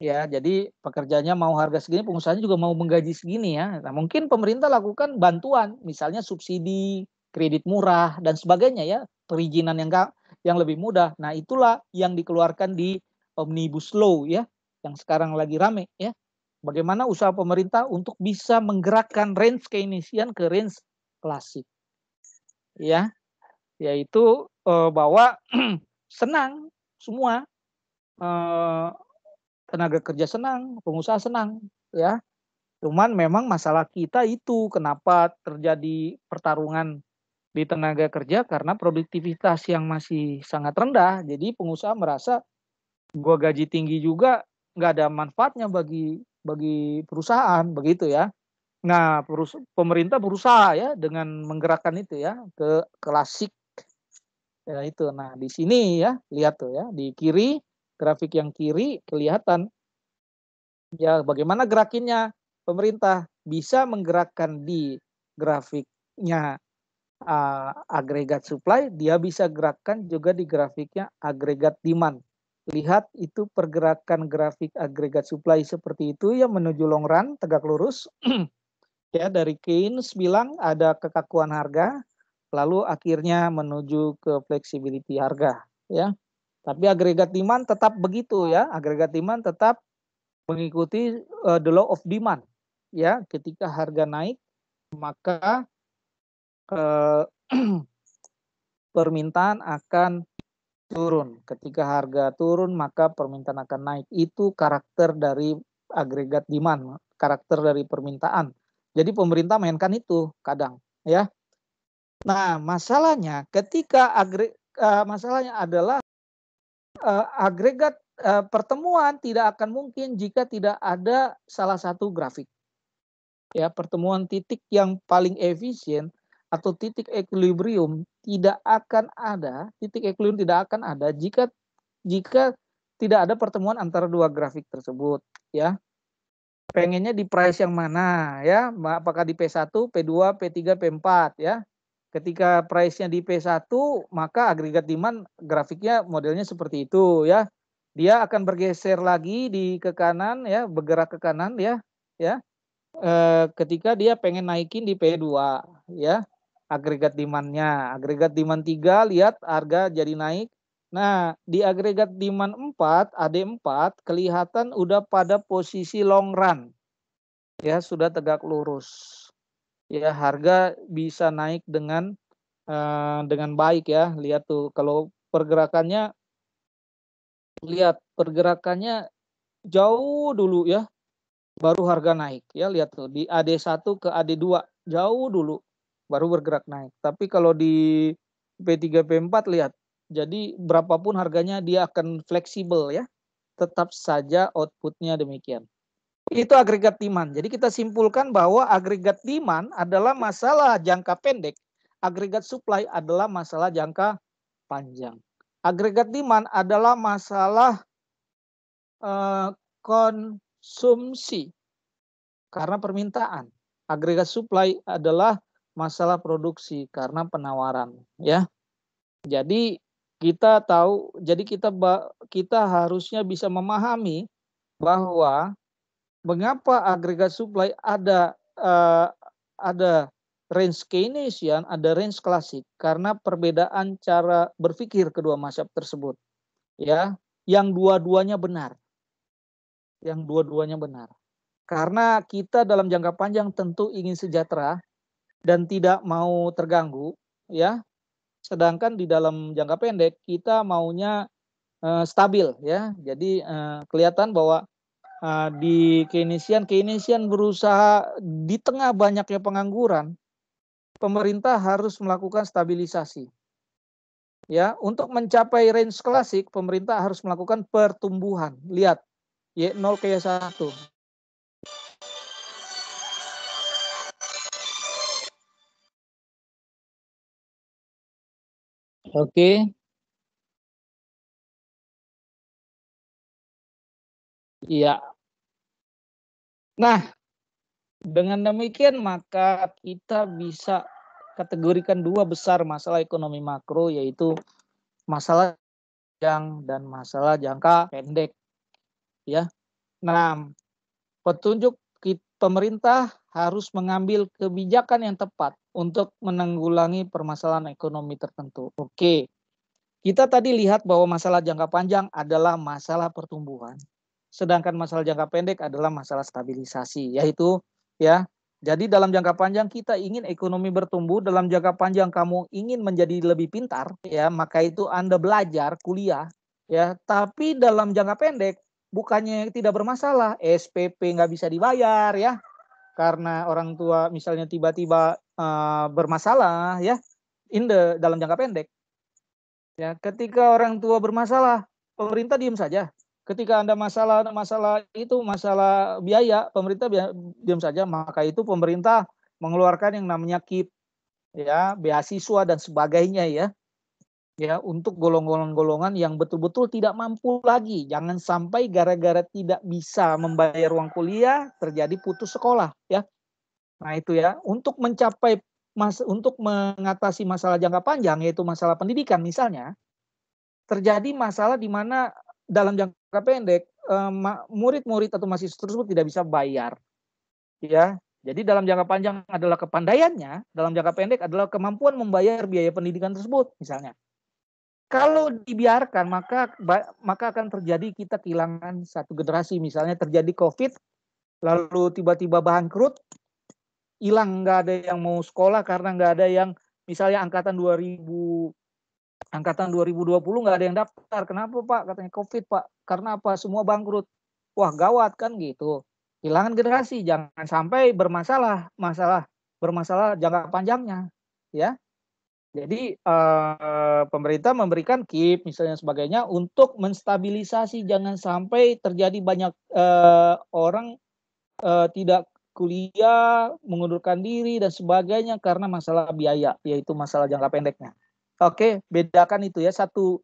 Ya, jadi pekerjanya mau harga segini, pengusahanya juga mau menggaji segini ya. Nah, mungkin pemerintah lakukan bantuan, misalnya subsidi, kredit murah dan sebagainya ya, perizinan yang lebih mudah. Nah, itulah yang dikeluarkan di Omnibus Law ya, yang sekarang lagi rame ya. Bagaimana usaha pemerintah untuk bisa menggerakkan range Keynesian ke range klasik ya, yaitu bahwa senang semua, eh, tenaga kerja senang, pengusaha senang ya. Cuman memang masalah kita itu kenapa terjadi pertarungan di tenaga kerja karena produktivitas yang masih sangat rendah. Jadi pengusaha merasa gua gaji tinggi juga nggak ada manfaatnya bagi bagi perusahaan begitu ya. Nah, pemerintah berusaha ya dengan menggerakkan itu ya ke klasik ya itu. Nah, di sini ya lihat tuh ya di kiri, grafik yang kiri kelihatan ya bagaimana gerakinnya pemerintah bisa menggerakkan di grafiknya agregat supply, dia bisa gerakkan juga di grafiknya agregat demand. Lihat itu pergerakan grafik agregat supply seperti itu yang menuju long run tegak lurus. Ya, dari Keynes bilang ada kekakuan harga, lalu akhirnya menuju ke flexibility harga ya. Tapi agregat demand tetap begitu ya, agregat demand tetap mengikuti the law of demand ya. Ketika harga naik maka uh, permintaan akan turun. Ketika harga turun maka permintaan akan naik. Itu karakter dari agregat demand, karakter dari permintaan. Jadi pemerintah mainkan itu kadang ya. Nah, masalahnya ketika masalahnya adalah agregat pertemuan tidak akan mungkin jika tidak ada salah satu grafik. Ya, pertemuan titik yang paling efisien atau titik equilibrium tidak akan ada, titik equilibrium tidak akan ada jika tidak ada pertemuan antara dua grafik tersebut ya. Pengennya di price yang mana ya? Apakah di P1, P2, P3, P4 ya? Ketika price-nya di P1, maka agregat demand grafiknya modelnya seperti itu ya. Dia akan bergeser lagi ke kanan ya, bergerak ke kanan ya. Ya. Ketika dia pengen naikin di P2 ya. Agregat demand-nya. Agregat demand 3 lihat harga jadi naik. Nah, di agregat demand 4, AD4 kelihatan udah pada posisi long run. Ya, sudah tegak lurus. Ya, harga bisa naik dengan baik ya. Lihat tuh kalau pergerakannya, lihat pergerakannya jauh dulu ya, baru harga naik ya. Lihat tuh di AD1 ke AD2 jauh dulu baru bergerak naik. Tapi kalau di P3 P4 lihat, jadi berapapun harganya dia akan fleksibel ya. Tetap saja outputnya demikian. Itu agregat demand. Jadi kita simpulkan bahwa agregat demand adalah masalah jangka pendek, agregat supply adalah masalah jangka panjang. Agregat demand adalah masalah konsumsi karena permintaan. Agregat supply adalah masalah produksi karena penawaran, ya. Jadi kita tahu, jadi kita harusnya bisa memahami bahwa mengapa agregat supply ada range Keynesian, ada range klasik karena perbedaan cara berpikir kedua mazhab tersebut, ya, yang dua-duanya benar, Karena kita dalam jangka panjang tentu ingin sejahtera dan tidak mau terganggu, ya. Sedangkan di dalam jangka pendek kita maunya stabil, ya. Jadi kelihatan bahwa di Keynesian berusaha di tengah banyaknya pengangguran, pemerintah harus melakukan stabilisasi. Ya, untuk mencapai range klasik, pemerintah harus melakukan pertumbuhan. Lihat, Y0 ke Y1. Oke. Iya. Nah, dengan demikian maka kita bisa kategorikan dua besar masalah ekonomi makro, yaitu masalah yang dan masalah jangka pendek, ya. Nah, petunjuk pemerintah harus mengambil kebijakan yang tepat untuk menanggulangi permasalahan ekonomi tertentu. Oke, kita tadi lihat bahwa masalah jangka panjang adalah masalah pertumbuhan. Sedangkan masalah jangka pendek adalah masalah stabilisasi, yaitu ya. Jadi dalam jangka panjang kita ingin ekonomi bertumbuh, dalam jangka panjang kamu ingin menjadi lebih pintar, ya, maka itu Anda belajar, kuliah, ya. Tapi dalam jangka pendek bukannya tidak bermasalah, SPP nggak bisa dibayar, ya, karena orang tua misalnya tiba-tiba bermasalah, ya, dalam jangka pendek. Ya, ketika orang tua bermasalah, pemerintah diam saja. Ketika Anda masalah biaya, pemerintah diam saja, maka itu pemerintah mengeluarkan yang namanya KIP, ya, beasiswa dan sebagainya, ya. Ya, untuk golongan-golongan yang betul-betul tidak mampu lagi. Jangan sampai gara-gara tidak bisa membayar uang kuliah terjadi putus sekolah, ya. Nah, itu ya, untuk mengatasi masalah jangka panjang, yaitu masalah pendidikan misalnya, terjadi masalah di mana dalam jangka pendek murid-murid atau mahasiswa tersebut tidak bisa bayar, ya. Jadi dalam jangka panjang adalah kepandaiannya, dalam jangka pendek adalah kemampuan membayar biaya pendidikan tersebut misalnya. Kalau dibiarkan maka akan terjadi kita kehilangan satu generasi, misalnya terjadi COVID lalu tiba-tiba bangkrut, hilang, nggak ada yang mau sekolah karena nggak ada yang, misalnya angkatan 2020 nggak ada yang daftar. Kenapa Pak? Katanya COVID Pak. Karena apa? Semua bangkrut. Wah, gawat kan gitu. Kehilangan generasi. Jangan sampai bermasalah jangka panjangnya, ya. Jadi pemerintah memberikan KIP misalnya sebagainya untuk menstabilisasi, jangan sampai terjadi banyak orang tidak kuliah, mengundurkan diri dan sebagainya karena masalah biaya, yaitu masalah jangka pendeknya. Oke, bedakan itu ya, satu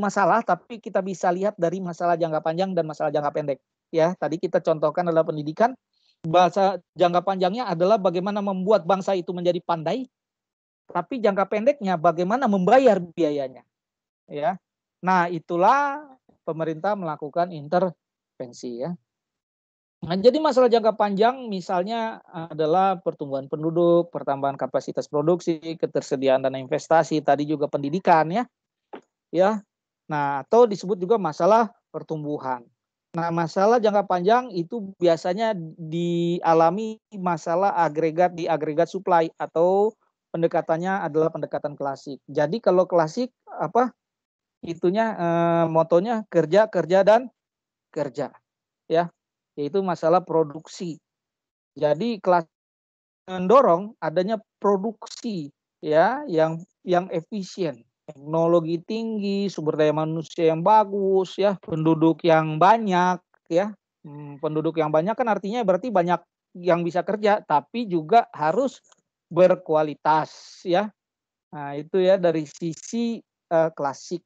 masalah tapi kita bisa lihat dari masalah jangka panjang dan masalah jangka pendek. Ya, tadi kita contohkan adalah pendidikan. Bahasa jangka panjangnya adalah bagaimana membuat bangsa itu menjadi pandai, tapi jangka pendeknya bagaimana membayar biayanya, ya. Nah, itulah pemerintah melakukan intervensi, ya. Nah, jadi masalah jangka panjang misalnya adalah pertumbuhan penduduk, pertambahan kapasitas produksi, ketersediaan dana investasi, tadi juga pendidikan, ya. Ya. Nah, atau disebut juga masalah pertumbuhan. Nah, masalah jangka panjang itu biasanya dialami masalah di agregat supply, atau pendekatannya adalah pendekatan klasik. Jadi kalau klasik apa itunya motonya kerja, kerja dan kerja, ya. Yaitu masalah produksi. Jadi kelas mendorong adanya produksi, ya, yang efisien, teknologi tinggi, sumber daya manusia yang bagus, ya, penduduk yang banyak, ya. Penduduk yang banyak kan artinya berarti banyak yang bisa kerja, tapi juga harus berkualitas, ya. Nah, itu ya dari sisi klasik.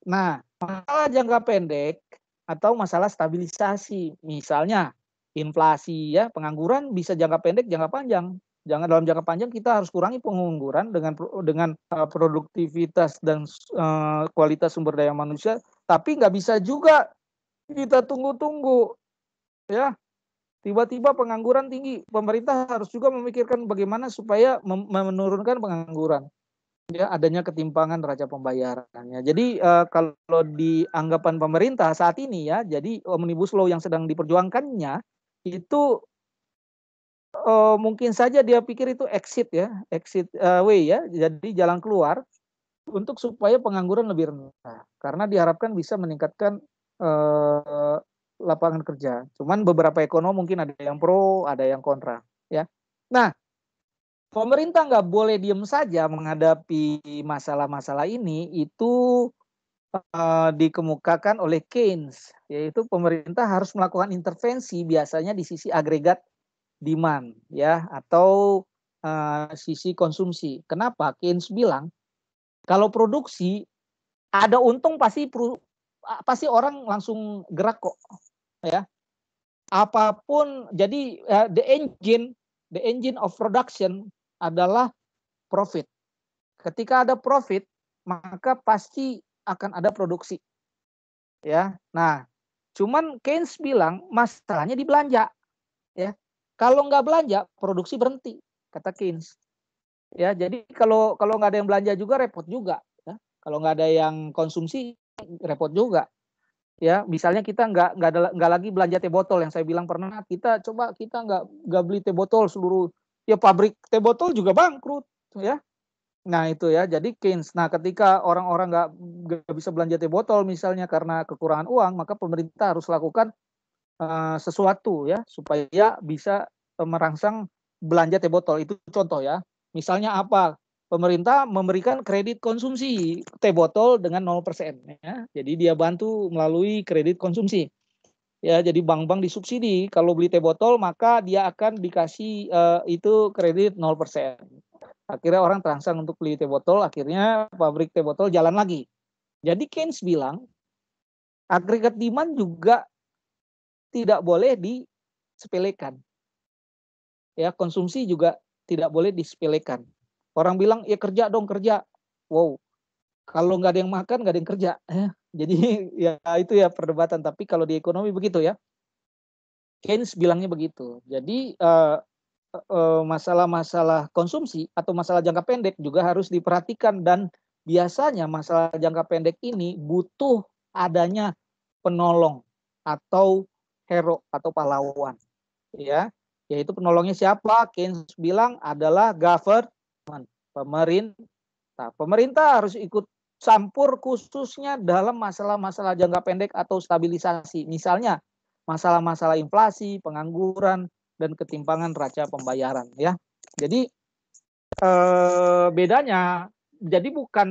Nah, masalah jangka pendek atau masalah stabilisasi, misalnya inflasi, ya, pengangguran bisa jangka pendek, jangka panjang. Jangan dalam jangka panjang kita harus kurangi pengangguran dengan produktivitas dan kualitas sumber daya manusia, tapi nggak bisa juga kita tunggu-tunggu, ya. Tiba-tiba pengangguran tinggi, pemerintah harus juga memikirkan bagaimana supaya menurunkan pengangguran, ya, adanya ketimpangan neraca pembayarannya. Jadi kalau di anggapan pemerintah saat ini, ya, jadi Omnibus Law yang sedang diperjuangkannya itu mungkin saja dia pikir itu exit way, ya, jadi jalan keluar untuk supaya pengangguran lebih rendah, karena diharapkan bisa meningkatkan lapangan kerja. Cuman beberapa ekonom mungkin ada yang pro, ada yang kontra, ya. Nah, pemerintah nggak boleh diem saja menghadapi masalah-masalah ini. Itu dikemukakan oleh Keynes, yaitu pemerintah harus melakukan intervensi biasanya di sisi agregat demand, ya, atau sisi konsumsi. Kenapa? Keynes bilang kalau produksi ada untung pasti orang langsung gerak kok, ya. Apapun, jadi the engine of production adalah profit. Ketika ada profit, maka pasti akan ada produksi, ya. Nah, Cuman Keynes bilang masalahnya di belanja, ya. Kalau nggak belanja, produksi berhenti, kata Keynes. Ya, jadi kalau nggak ada yang belanja juga repot juga, ya. Kalau nggak ada yang konsumsi repot juga. Ya, misalnya kita nggak lagi belanja teh botol yang saya bilang pernah kita nggak beli teh botol seluruh, ya pabrik teh botol juga bangkrut, ya. Nah itu ya, jadi Keynes. Nah ketika orang-orang nggak bisa belanja teh botol misalnya karena kekurangan uang, maka pemerintah harus lakukan sesuatu ya supaya bisa merangsang belanja teh botol. Itu contoh ya. Misalnya apa? Pemerintah memberikan kredit konsumsi teh botol dengan 0% ya. Jadi dia bantu melalui kredit konsumsi. Ya, jadi bank-bank disubsidi kalau beli teh botol maka dia akan dikasih itu kredit 0%. Akhirnya orang terangsang untuk beli teh botol, akhirnya pabrik teh botol jalan lagi. Jadi Keynes bilang agregat demand juga tidak boleh disepelekan. Ya, konsumsi juga tidak boleh disepelekan. Orang bilang ya kerja dong kerja. Wow, kalau nggak ada yang makan nggak ada yang kerja. Jadi ya itu ya perdebatan. Tapi kalau di ekonomi begitu ya. Keynes bilangnya begitu. Jadi masalah-masalah konsumsi atau masalah jangka pendek juga harus diperhatikan dan biasanya masalah jangka pendek ini butuh adanya penolong atau hero atau pahlawan, ya. Yaitu penolongnya siapa? Keynes bilang adalah government, pemerintah. Pemerintah harus ikut campur khususnya dalam masalah-masalah jangka pendek atau stabilisasi. Misalnya masalah-masalah inflasi, pengangguran, dan ketimpangan neraca pembayaran ya. Jadi bedanya jadi bukan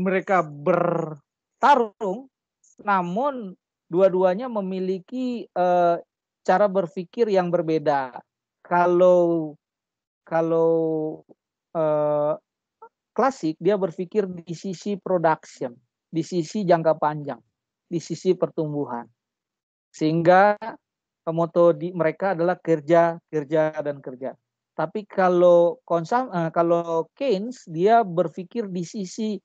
mereka bertarung, namun dua-duanya memiliki cara berpikir yang berbeda. Kalau eh, klasik dia berpikir di sisi production, di sisi jangka panjang, di sisi pertumbuhan. Sehingga moto mereka adalah kerja, kerja dan kerja. Tapi kalau Keynes dia berpikir di sisi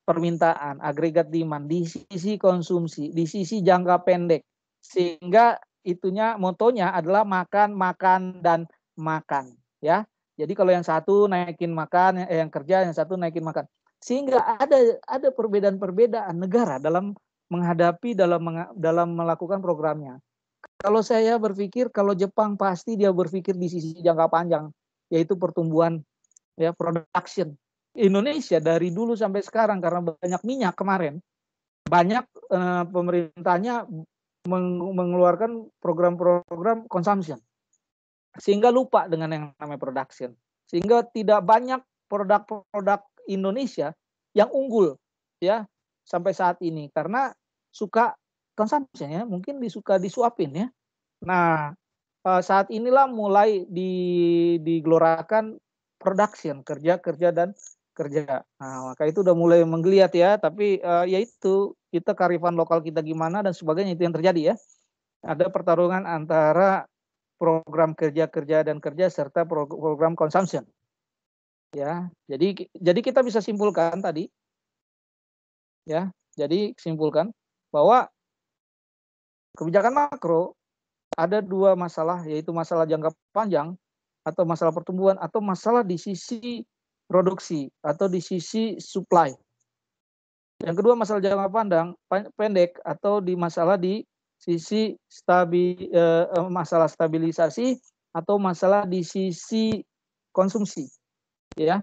permintaan, agregat demand, di sisi konsumsi, di sisi jangka pendek. Sehingga itunya motonya adalah makan, makan dan makan, ya. Jadi kalau yang satu naikin makan, yang kerja, yang satu naikin makan. Sehingga ada perbedaan-perbedaan negara dalam menghadapi dalam melakukan programnya. Kalau saya berpikir kalau Jepang pasti dia berpikir di sisi jangka panjang, yaitu pertumbuhan ya production. Indonesia dari dulu sampai sekarang karena banyak minyak kemarin, banyak pemerintahnya mengeluarkan program-program consumption sehingga lupa dengan yang namanya production. Sehingga tidak banyak produk-produk Indonesia yang unggul ya sampai saat ini karena suka consumption ya, mungkin suka disuapin ya. Nah, saat inilah mulai digelorakan production, kerja dan kerja. Nah, maka itu udah mulai menggeliat ya, tapi ya itu kita kearifan lokal kita gimana dan sebagainya itu yang terjadi ya. Ada pertarungan antara program kerja dan kerja serta program consumption. Ya, jadi kita bisa simpulkan tadi ya. Jadi simpulkan bahwa kebijakan makro ada dua masalah, yaitu masalah jangka panjang atau masalah pertumbuhan atau masalah di sisi produksi atau di sisi supply. Yang kedua masalah jangka pendek atau di masalah di sisi masalah stabilisasi atau masalah di sisi konsumsi, ya.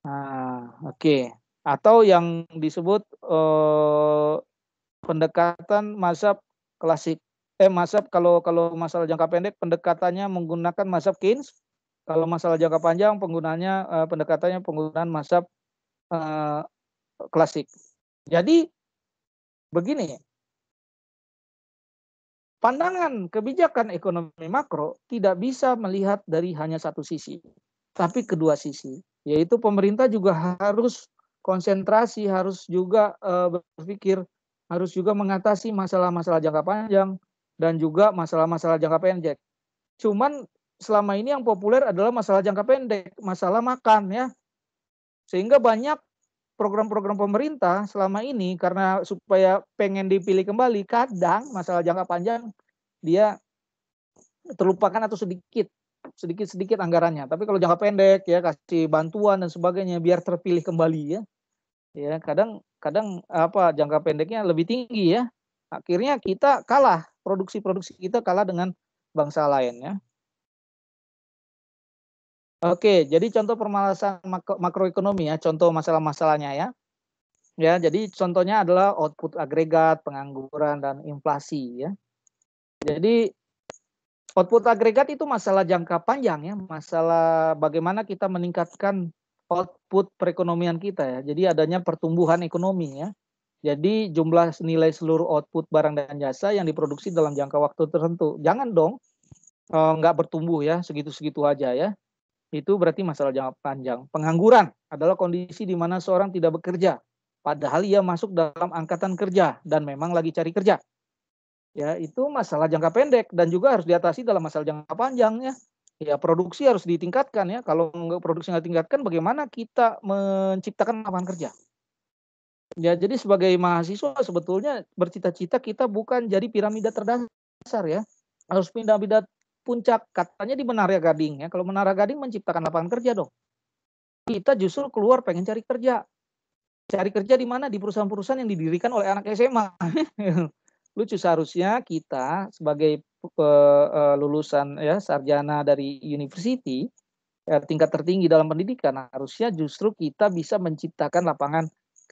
Nah, oke. Atau yang disebut pendekatan mazhab klasik. Mazhab kalau masalah jangka pendek pendekatannya menggunakan mazhab Keynes. Kalau masalah jangka panjang penggunaannya penggunaan mazhab klasik. Jadi begini, pandangan kebijakan ekonomi makro tidak bisa melihat dari hanya satu sisi, tapi kedua sisi. Yaitu pemerintah juga harus konsentrasi, harus juga berpikir, harus juga mengatasi masalah-masalah jangka panjang dan juga masalah-masalah jangka pendek. Cuman selama ini yang populer adalah masalah jangka pendek, masalah makan ya. Sehingga banyak program-program pemerintah selama ini karena supaya pengen dipilih kembali, kadang masalah jangka panjang dia terlupakan atau sedikit anggarannya. Tapi kalau jangka pendek ya kasih bantuan dan sebagainya biar terpilih kembali ya. Ya, kadang jangka pendeknya lebih tinggi ya. Akhirnya kita kalah, produksi kita kalah dengan bangsa lain ya. Oke, jadi contoh permasalahan makroekonomi ya, contoh masalah-masalahnya ya. Ya, jadi contohnya adalah output agregat, pengangguran dan inflasi ya. Jadi output agregat itu masalah jangka panjang ya, masalah bagaimana kita meningkatkan output perekonomian kita ya. Jadi adanya pertumbuhan ekonomi ya. Jadi jumlah nilai seluruh output barang dan jasa yang diproduksi dalam jangka waktu tertentu. Jangan dong nggak bertumbuh ya, segitu-segitu aja ya. Itu berarti masalah jangka panjang. Pengangguran adalah kondisi di mana seorang tidak bekerja, padahal ia masuk dalam angkatan kerja dan memang lagi cari kerja. Ya, itu masalah jangka pendek dan juga harus diatasi dalam masalah jangka panjang ya. Ya, produksi harus ditingkatkan ya. Kalau nggak produksi nggak ditingkatkan, bagaimana kita menciptakan lapangan kerja? Ya, jadi sebagai mahasiswa sebetulnya bercita-cita kita bukan jadi piramida terdasar ya. Harus piramida puncak, katanya di Menara Gading ya. Kalau Menara Gading menciptakan lapangan kerja dong. Kita justru keluar pengen cari kerja. Cari kerja di mana? Di perusahaan-perusahaan yang didirikan oleh anak SMA. Lucu, seharusnya kita sebagai lulusan ya sarjana dari university ya, tingkat tertinggi dalam pendidikan, harusnya justru kita bisa menciptakan lapangan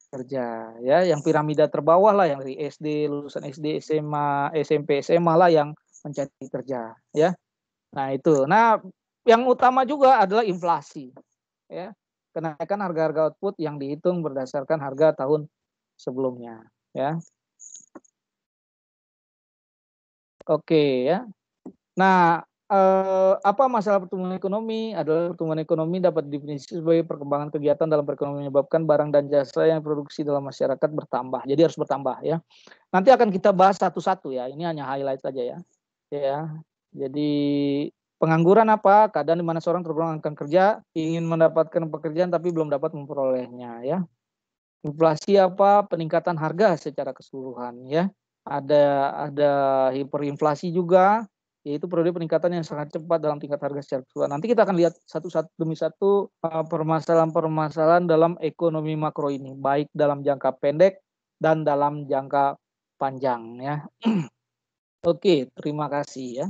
kerja ya, yang piramida terbawah lah, yang dari SD, lulusan SD, SMA, SMP, SMA lah yang mencari kerja ya. Nah itu. Nah yang utama juga adalah inflasi ya, kenaikan harga-harga output yang dihitung berdasarkan harga tahun sebelumnya ya. Oke ya. Nah, apa masalah pertumbuhan ekonomi? Adalah pertumbuhan ekonomi dapat didefinisi sebagai perkembangan kegiatan dalam perekonomian menyebabkan barang dan jasa yang produksi dalam masyarakat bertambah. Jadi harus bertambah ya. Nanti akan kita bahas satu-satu ya. Ini hanya highlight saja ya. Ya. Jadi pengangguran apa? Keadaan di mana seorang tergolong akan kerja, ingin mendapatkan pekerjaan tapi belum dapat memperolehnya ya. Inflasi apa? Peningkatan harga secara keseluruhan ya. Ada hiperinflasi juga, yaitu periode peningkatan yang sangat cepat dalam tingkat harga secara keseluruhan. Nanti kita akan lihat satu demi satu permasalahan-permasalahan dalam ekonomi makro ini, baik dalam jangka pendek dan dalam jangka panjang ya. Oke, terima kasih ya.